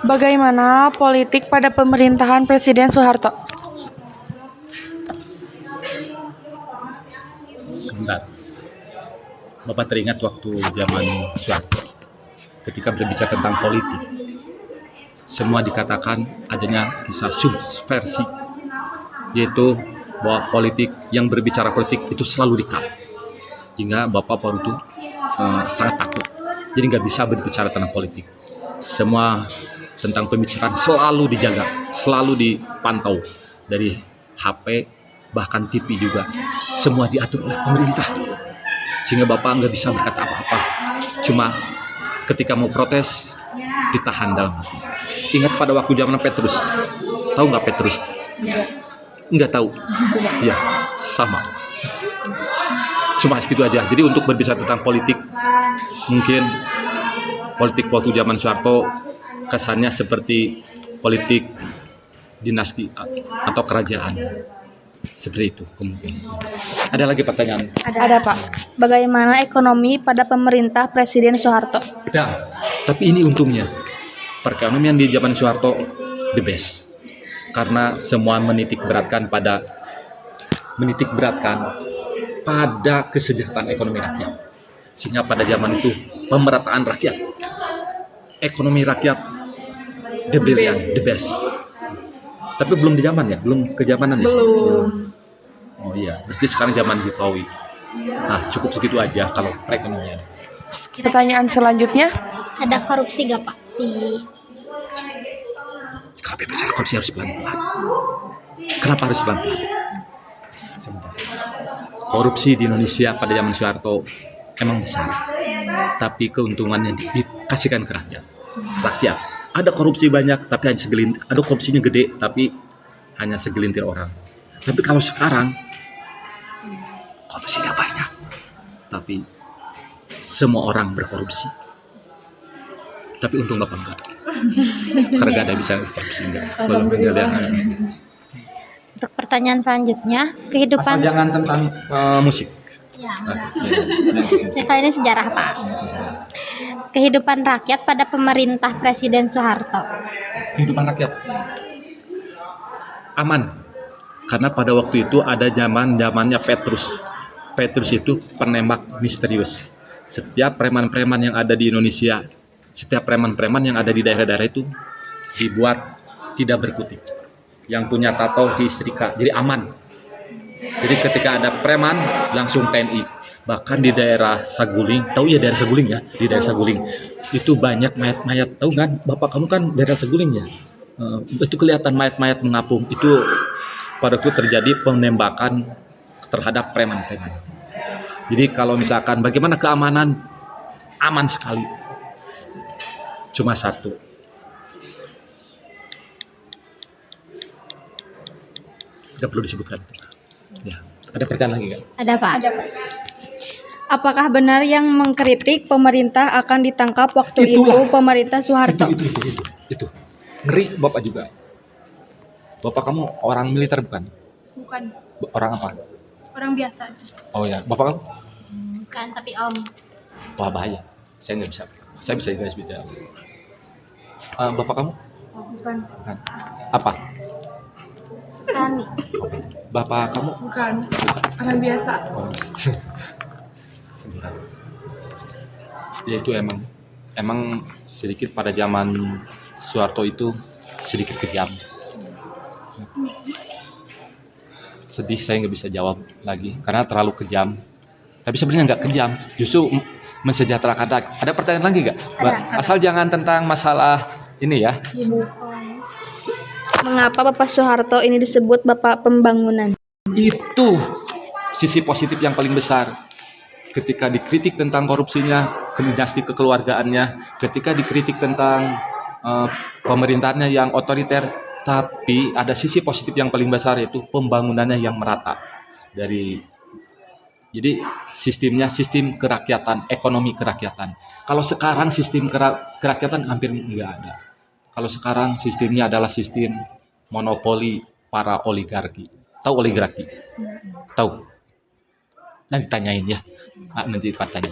Bagaimana politik pada pemerintahan Presiden Soeharto? Sebentar, Bapak teringat waktu zaman Soeharto, ketika berbicara tentang politik, semua dikatakan adanya kisah subversi, yaitu bahwa politik yang berbicara politik itu selalu di-cut, sehingga Bapak waktu itu sangat takut, jadi nggak bisa berbicara tentang politik. Semua tentang pembicaraan selalu dijaga, selalu dipantau dari HP, bahkan TV juga, semua diatur oleh pemerintah, sehingga Bapak nggak bisa berkata apa-apa. Cuma ketika mau protes, ditahan dalam hati. Ingat pada waktu zaman Petrus, tahu nggak Petrus? Nggak tahu? Ya, sama. Cuma segitu aja. Jadi untuk berbicara tentang politik, mungkin politik waktu zaman Soeharto kesannya seperti politik dinasti atau kerajaan. Seperti itu kemungkinan. Ada lagi pertanyaan? Ada, Pak. Bagaimana ekonomi pada pemerintah Presiden Soeharto? Ada. Tapi ini untungnya, perekonomian di zaman Soeharto the best. Karena semua menitik beratkan pada kesejahteraan ekonomi rakyat. Sehingga pada zaman itu pemerataan rakyat, ekonomi rakyat the best. Tapi belum di zaman ya, belum ke zamanan ya. Belum. Oh iya, berarti sekarang zaman Jokowi. Nah, cukup segitu aja kalau perekonomian. Pertanyaan selanjutnya, Ada korupsi gak Pak Kalau bicara korupsi harus pelan-pelan. Kenapa harus pelan-pelan? Sebentar. Korupsi di Indonesia pada zaman Soeharto emang besar, tapi keuntungannya dikasihkan ke rakyat. Ada korupsi banyak, tapi hanya segelintir. Ada korupsinya gede, tapi hanya segelintir orang. Tapi kalau sekarang korupsinya banyak, tapi semua orang berkorupsi. Tapi untung Bapak enggak. Karena gak ada bisa korupsi enggak. Untuk pertanyaan selanjutnya, kehidupan Asal jangan tentang musik. kali ini sejarah Pak. Kehidupan rakyat pada pemerintah Presiden Soeharto. Kehidupan rakyat aman, karena pada waktu itu ada zamannya Petrus. Petrus itu penembak misterius. Setiap preman-preman yang ada di Indonesia, setiap preman-preman yang ada di daerah-daerah itu dibuat tidak berkutik. Yang punya tato disetrika, jadi aman. Jadi ketika ada preman langsung TNI. Bahkan di daerah Saguling, tahu ya daerah Saguling ya? Di daerah Saguling itu banyak mayat-mayat. Tahu kan? Bapak kamu kan daerah Saguling ya? Itu kelihatan mayat-mayat mengapung. Itu pada waktu terjadi penembakan terhadap preman-preman. Jadi kalau misalkan bagaimana keamanan, aman sekali. Cuma satu. Tidak perlu disebutkan. Ya, ada pertanyaan lagi kan? Ada Pak. apakah benar yang mengkritik pemerintah akan ditangkap waktu Itulah. itu pemerintah Soeharto? Itu. Ngeri Bapak juga. Bapak kamu orang militer bukan? Bukan, Orang apa? orang biasa aja. Oh ya, Bapak kamu? Bukan, tapi Om. Wah bahaya. Saya nggak bisa. Saya bisa guys bicara. Bapak kamu? Bukan, Bukan. Apa? Tani. Bapak kamu? bukan, orang biasa. Oh. Sebentar. Ya itu emang sedikit pada zaman Soeharto itu sedikit kejam. Sedih saya nggak bisa jawab lagi karena terlalu kejam. Tapi sebenarnya nggak kejam, justru mensejahterakan rakyat. Ada pertanyaan lagi nggak? Asal jangan tentang masalah ini ya. Mengapa Bapak Soeharto ini disebut Bapak Pembangunan? Itu sisi positif yang paling besar. Ketika dikritik tentang korupsinya, dinasti kekeluargaannya, ketika dikritik tentang pemerintahannya yang otoriter, tapi ada sisi positif yang paling besar yaitu pembangunannya yang merata. Jadi sistemnya sistem kerakyatan, ekonomi kerakyatan. Kalau sekarang sistem kerakyatan hampir nggak ada. Kalau sekarang sistemnya adalah sistem monopoli para oligarki. Tahu oligarki? Tahu? Nanti tanyain ya. Nanti tanya.